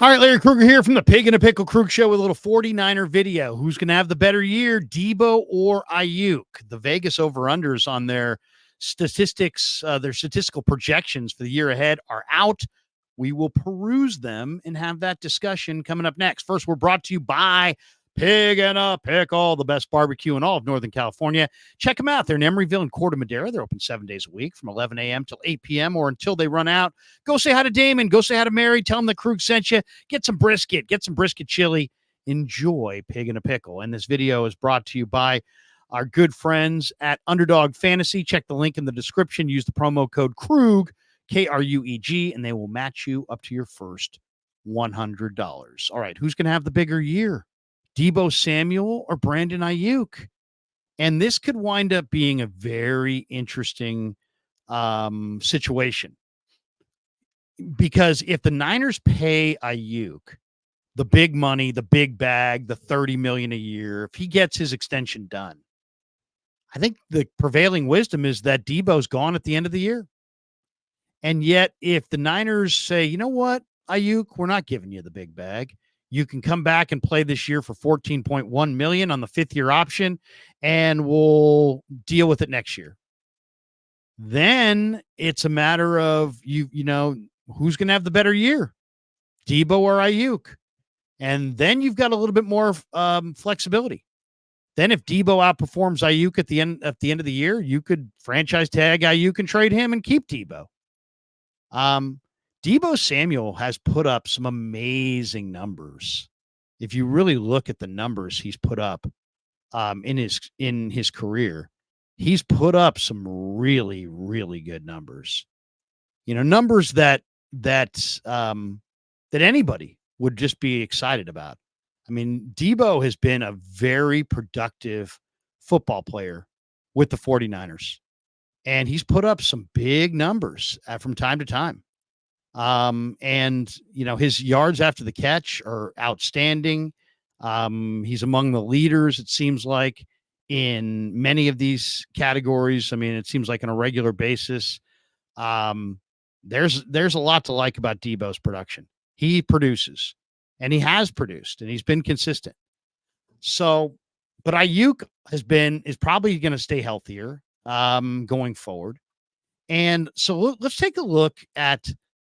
All right, Larry Krueger here from the Pig and a Pickle Krug Show with a little 49er video. Who's going to have the better year, Deebo or Aiyuk? The Vegas over-unders on their their statistical projections for the year ahead are out. We will peruse them and have that discussion coming up next. First, we're brought to you by Pig and a Pickle, the best barbecue in all of Northern California. Check them out. They're in Emeryville and Corte Madera. They're open 7 days a week from 11 a.m. till 8 p.m. or until they run out. Go say hi to Damon. Go say hi to Mary. Tell them the Krug sent you. Get some brisket chili. Enjoy Pig and a Pickle. And this video is brought to you by our good friends at Underdog Fantasy. Check the link in the description. Use the promo code Krug, Krueg, and they will match you up to your first $100. All right, who's going to have the bigger year? Deebo Samuel or Brandon Aiyuk? And this could wind up being a very interesting situation. Because if the Niners pay Aiyuk the big money, the big bag, the $30 million a year, if he gets his extension done, I think the prevailing wisdom is that Deebo's gone at the end of the year. And yet, if the Niners say, you know what, Aiyuk, we're not giving you the big bag. You can come back and play this year for $14.1 million on the fifth-year option, and we'll deal with it next year. Then it's a matter of who's going to have the better year, Deebo or Aiyuk, and then you've got a little bit more flexibility. Then if Deebo outperforms Aiyuk at the end of the year, you could franchise tag Aiyuk and trade him and keep Deebo. Deebo Samuel has put up some amazing numbers. If you really look at the numbers he's put up in his career, he's put up some really, really good numbers. Numbers that anybody would just be excited about. I mean, Deebo has been a very productive football player with the 49ers, and he's put up some big numbers from time to time. And his yards after the catch are outstanding. He's among the leaders, it seems like, in many of these categories. I mean, it seems like on a regular basis. There's a lot to like about Deebo's production. He produces, and he has produced, and he's been consistent. So, but Aiyuk is probably going to stay healthier going forward. And so let's take a look at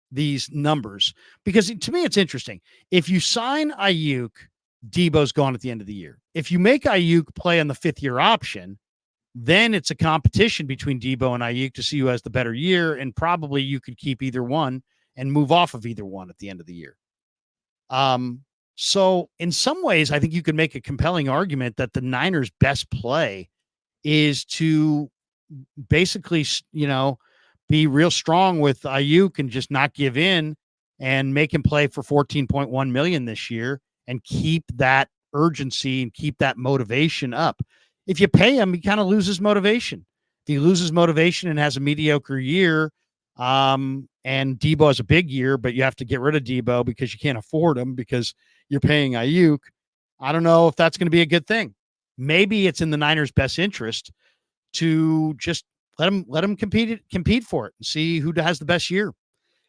these numbers, because to me, it's interesting. If you sign Aiyuk, Deebo's gone at the end of the year. If you make Aiyuk play on the fifth-year option, then it's a competition between Deebo and Aiyuk to see who has the better year, and probably you could keep either one and move off of either one at the end of the year. So in some ways, I think you could make a compelling argument that the Niners' best play is to basically, be real strong with Aiyuk and just not give in and make him play for $14.1 million this year and keep that urgency and keep that motivation up. If you pay him, he kind of loses motivation. If he loses motivation and has a mediocre year, and Deebo has a big year, but you have to get rid of Deebo because you can't afford him because you're paying Aiyuk, I don't know if that's going to be a good thing. Maybe it's in the Niners' best interest to just let him compete for it and see who has the best year,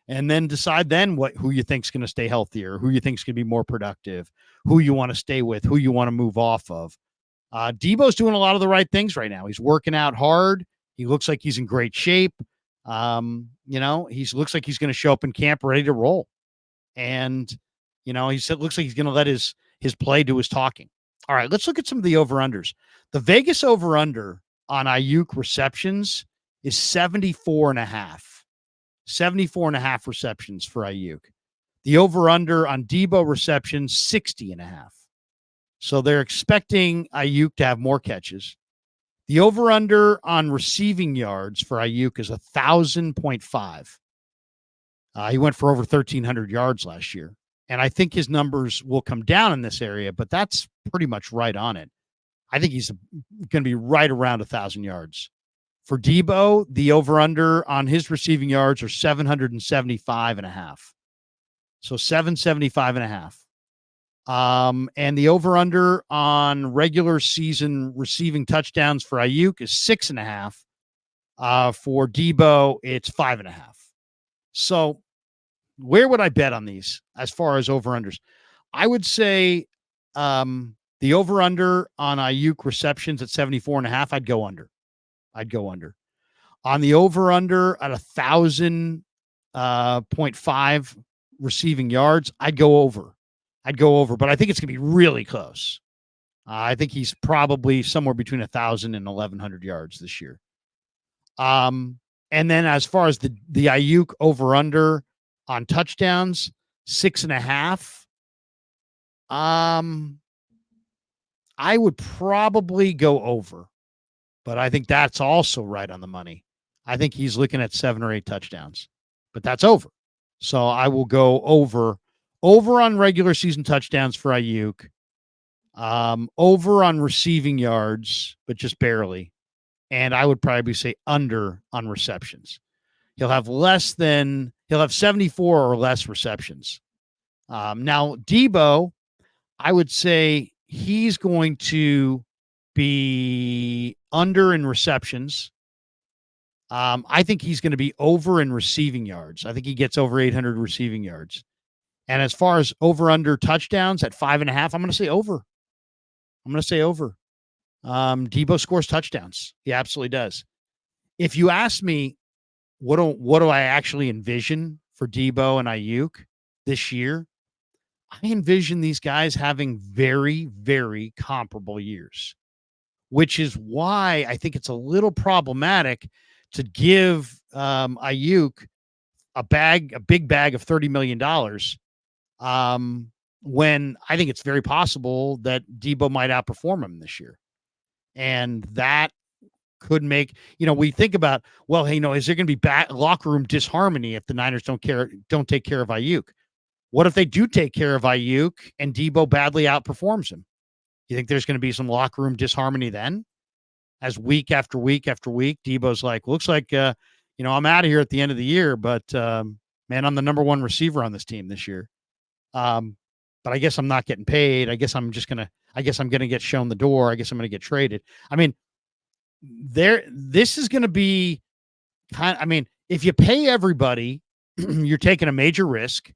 and then decide who you think is going to stay healthier, who you think is going to be more productive, who you want to stay with, who you want to move off of. Deebo's doing a lot of the right things right now. He's working out hard. He looks like he's in great shape. He looks like he's going to show up in camp ready to roll. And, looks like he's going to let his play do his talking. All right, let's look at some of the over-unders. The Vegas over-under on Aiyuk receptions is 74.5. 74.5 receptions for Aiyuk. The over-under on Deebo receptions, 60.5. So they're expecting Aiyuk to have more catches. The over-under on receiving yards for Aiyuk is 1,000.5. He went for over 1,300 yards last year. And I think his numbers will come down in this area, but that's pretty much right on it. I think he's going to be right around 1,000 yards. For Deebo, the over-under on his receiving yards are 775.5. So 775.5. And the over-under on regular season receiving touchdowns for Aiyuk is 6.5. For Deebo, it's 5.5. So where would I bet on these as far as over-unders? I would say the over-under on Aiyuk receptions at 74.5, I'd go under. I'd go under. On the over-under at 1,000.5 receiving yards, I'd go over. I'd go over, but I think it's going to be really close. I think he's probably somewhere between 1,000 and 1,100 yards this year. And then as far as the Aiyuk over-under on touchdowns, 6.5. I would probably go over, but I think that's also right on the money. I think he's looking at 7 or 8 touchdowns, but that's over. So I will go over on regular season touchdowns for Aiyuk, over on receiving yards, but just barely. And I would probably say under on receptions. He'll have 74 or less receptions. Now, Deebo, I would say he's going to be under in receptions. I think he's going to be over in receiving yards. I think he gets over 800 receiving yards. And as far as over under touchdowns at 5.5, I'm going to say over. Deebo scores touchdowns. He absolutely does. If you ask me, what do I actually envision for Deebo and Aiyuk this year? I envision these guys having very, very comparable years, which is why I think it's a little problematic to give Aiyuk a big bag of $30 million when I think it's very possible that Deebo might outperform him this year. And that could make, we think about, well, hey, is there going to be locker room disharmony if the Niners don't take care of Aiyuk? What if they do take care of Aiyuk and Deebo badly outperforms him? You think there's going to be some locker room disharmony then? As week after week after week, Deebo's like, looks like, I'm out of here at the end of the year, but man, I'm the number one receiver on this team this year. But I guess I'm not getting paid. I guess I'm going to get shown the door. I guess I'm going to get traded. I mean, this is going to be if you pay everybody, you're taking a major risk.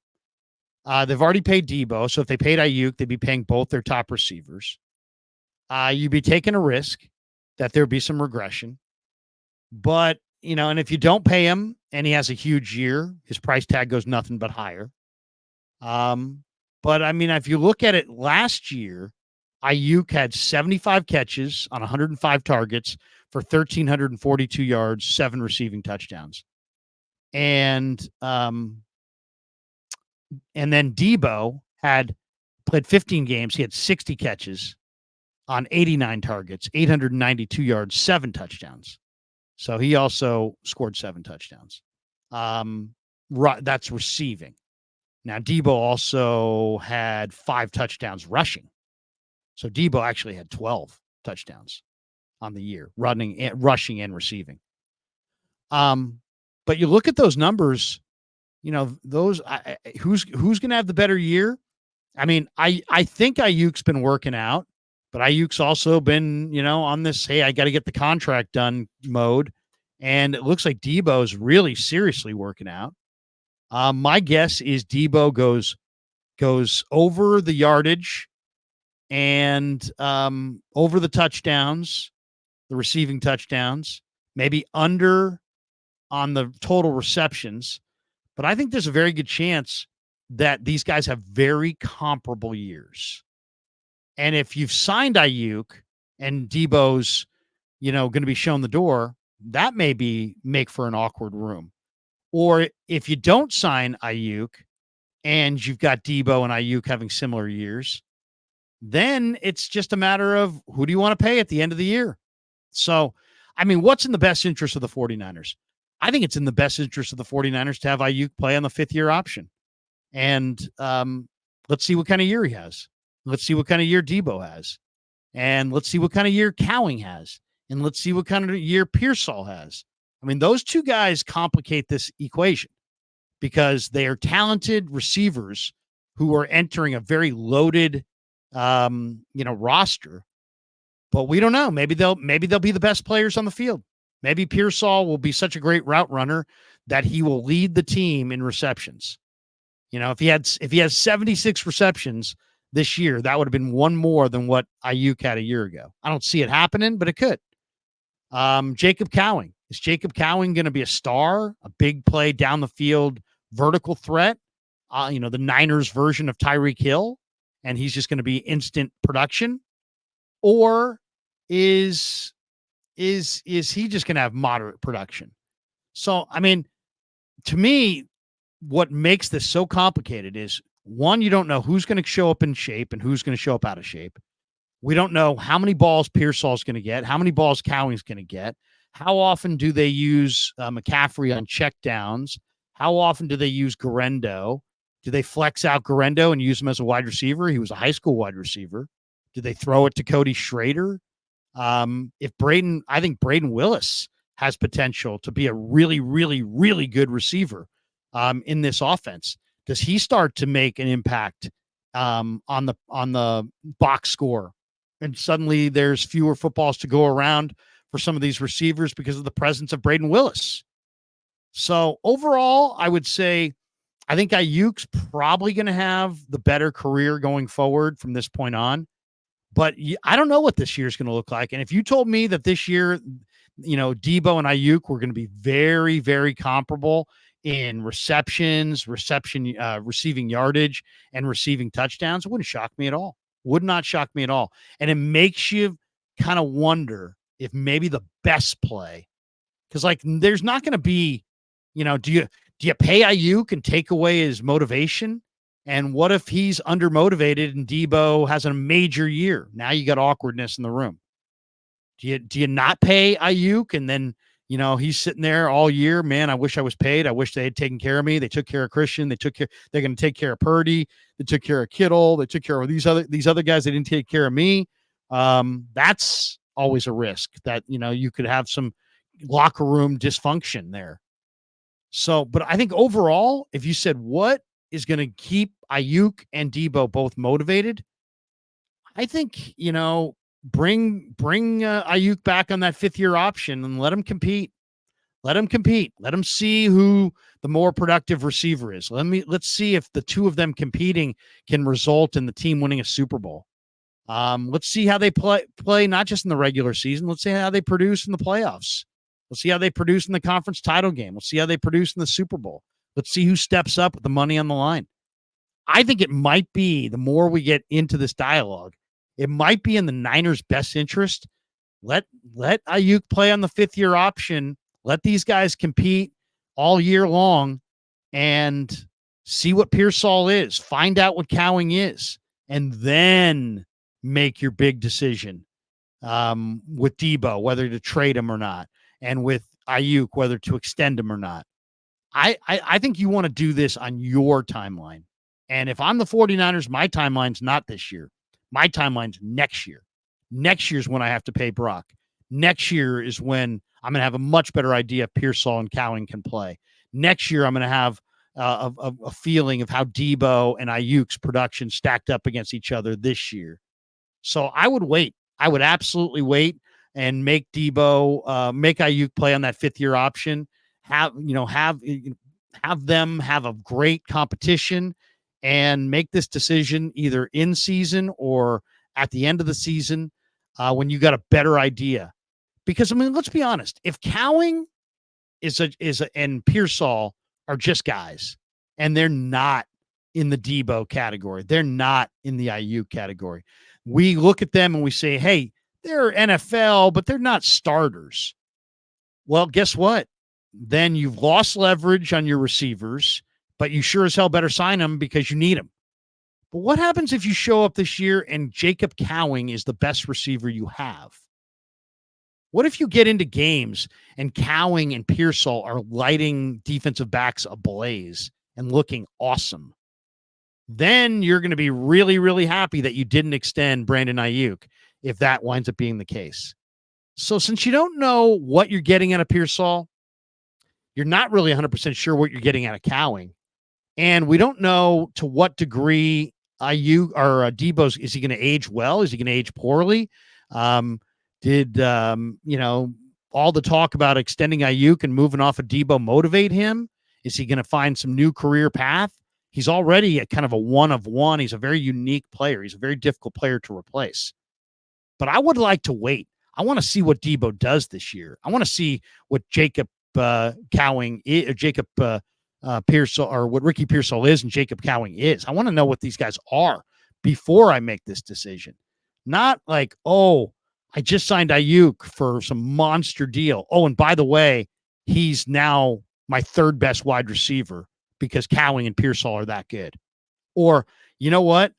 They've already paid Deebo. So if they paid Aiyuk, they'd be paying both their top receivers. You'd be taking a risk that there'd be some regression. But, and if you don't pay him and he has a huge year, his price tag goes nothing but higher. But if you look at it last year, Aiyuk had 75 catches on 105 targets for 1,342 yards, 7 receiving touchdowns. And then Deebo played 15 games. He had 60 catches on 89 targets, 892 yards, 7 touchdowns. So he also scored 7 touchdowns. That's receiving. Now, Deebo also had 5 touchdowns rushing. So Deebo actually had 12 touchdowns on the year, rushing and receiving. But you look at those numbers, those who's going to have the better year? I think Aiyuk's been working out, but Aiyuk's also been, on this, hey, I got to get the contract done mode. And it looks like Deebo's really seriously working out. My guess is Deebo goes over the yardage and over the touchdowns, the receiving touchdowns, maybe under on the total receptions. But I think there's a very good chance that these guys have very comparable years. And if you've signed Aiyuk and Deebo's, going to be shown the door, that may make for an awkward room. Or if you don't sign Aiyuk and you've got Deebo and Aiyuk having similar years, then it's just a matter of who do you want to pay at the end of the year? So, what's in the best interest of the 49ers? I think it's in the best interest of the 49ers to have Aiyuk play on the 5th-year option. And let's see what kind of year he has. Let's see what kind of year Deebo has. And let's see what kind of year Cowing has. And let's see what kind of year Pearsall has. Those two guys complicate this equation because they are talented receivers who are entering a very loaded, roster. But we don't know. Maybe they'll be the best players on the field. Maybe Pearsall will be such a great route runner that he will lead the team in receptions. If he has 76 receptions this year, that would have been one more than what Aiyuk had a year ago. I don't see it happening, but it could. Jacob Cowing. Is Jacob Cowing going to be a star, a big play down the field, vertical threat? The Niners version of Tyreek Hill, and he's just going to be instant production, or is he just going to have moderate production? So, I mean, to me, what makes this so complicated is one, you don't know who's going to show up in shape and who's going to show up out of shape. We don't know how many balls Pearsall's going to get, how many balls Cowing's going to get. How often do they use McCaffrey on checkdowns? How often do they use Garendo? Do they flex out Garendo and use him as a wide receiver? He was a high school wide receiver. Do they throw it to Cody Schrader? I think Braden Willis has potential to be a really, really, really good receiver in this offense. Does he start to make an impact on the box score? And suddenly there's fewer footballs to go around for some of these receivers because of the presence of Braden Willis. So overall, I would say I think Aiyuk's probably going to have the better career going forward from this point on. But I don't know what this year is going to look like. And if you told me that this year, Deebo and Aiyuk were going to be very, very comparable in receiving yardage, and receiving touchdowns, it wouldn't shock me at all. Would not shock me at all. And it makes you kind of wonder if maybe the best play, because there's not going to be, do you pay Aiyuk and take away his motivation? And what if he's undermotivated and Deebo has a major year? Now you got awkwardness in the room. Do you not pay Aiyuk and then he's sitting there all year? Man, I wish I was paid. I wish they had taken care of me. They took care of Christian. They're going to take care of Purdy. They took care of Kittle. They took care of these other guys. They didn't take care of me. That's always a risk that you could have some locker room dysfunction there. So, but I think overall, if you said what is going to keep Aiyuk and Deebo both motivated, I think, bring Aiyuk back on that 5th-year option and let him compete. Let him compete. Let him see who the more productive receiver is. Let's see if the two of them competing can result in the team winning a Super Bowl. Let's see how they play not just in the regular season. Let's see how they produce in the playoffs. Let's see how they produce in the conference title game. Let's see how they produce in the Super Bowl. Let's see who steps up with the money on the line. I think it might be, the more we get into this dialogue, it might be in the Niners' best interest. Let Aiyuk play on the 5th-year option. Let these guys compete all year long and see what Pearsall is. Find out what Cowing is. And then make your big decision with Deebo, whether to trade him or not. And with Aiyuk, whether to extend him or not. I think you want to do this on your timeline. And if I'm the 49ers, my timeline's not this year. My timeline's next year. Next year's when I have to pay Brock. Next year is when I'm going to have a much better idea if Pearsall and Cowing can play. Next year, I'm going to have a feeling of how Deebo and Aiyuk's production stacked up against each other this year. So I would wait. I would absolutely wait and make Aiyuk play on that 5th-year option. Have them have a great competition and make this decision either in season or at the end of the season when you got a better idea. Because, let's be honest. If Cowing and Pearsall are just guys and they're not in the Deebo category, they're not in the Aiyuk category, we look at them and we say, hey, they're NFL, but they're not starters. Well, guess what? Then you've lost leverage on your receivers, but you sure as hell better sign them because you need them. But what happens if you show up this year and Jacob Cowing is the best receiver you have? What if you get into games and Cowing and Pearsall are lighting defensive backs ablaze and looking awesome? Then you're going to be really, really happy that you didn't extend Brandon Aiyuk if that winds up being the case. So since you don't know what you're getting out of Pearsall, you're not really 100% sure what you're getting out of Cowing. And we don't know to what degree Aiyuk or Deebo's, is he going to age well? Is he going to age poorly? Did all the talk about extending Aiyuk and moving off of Deebo motivate him? Is he going to find some new career path? He's already a kind of a one of one. He's a very unique player. He's a very difficult player to replace. But I would like to wait. I want to see what Deebo does this year. I want to see what Jacob Cowing, Jacob Pearsall, or what Ricky Pearsall is and Jacob Cowing is. I want to know what these guys are before I make this decision. Not like, oh, I just signed Aiyuk for some monster deal. Oh, and by the way, he's now my third best wide receiver because Cowing and Pearsall are that good. Or, you know what?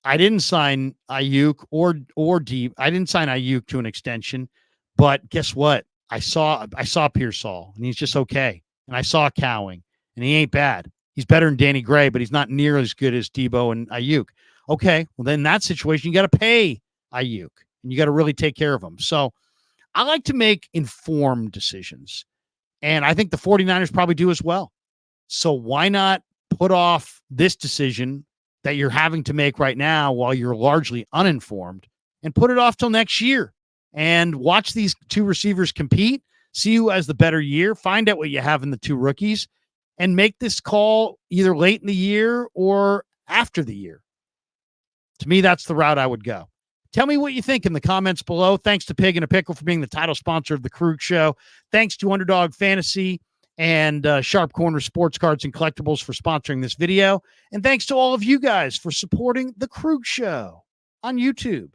I didn't sign Aiyuk or Deep. I didn't sign Aiyuk to an extension, but guess what? I saw Pearsall and he's just okay. And I saw Cowing and he ain't bad. He's better than Danny Gray, but he's not near as good as Deebo and Aiyuk. Okay, well then in that situation you got to pay Aiyuk and you got to really take care of him. So I like to make informed decisions. And I think the 49ers probably do as well. So why not put off this decision that you're having to make right now while you're largely uninformed and put it off till next year and watch these two receivers compete, see who has the better year, find out what you have in the two rookies, and make this call either late in the year or after the year. To me, that's the route I would go. Tell me what you think in the comments below. Thanks to Pig and a Pickle for being the title sponsor of the Krug Show. Thanks to Underdog Fantasy and Sharp Corner Sports Cards and Collectibles for sponsoring this video. And thanks to all of you guys for supporting the Krug Show on YouTube.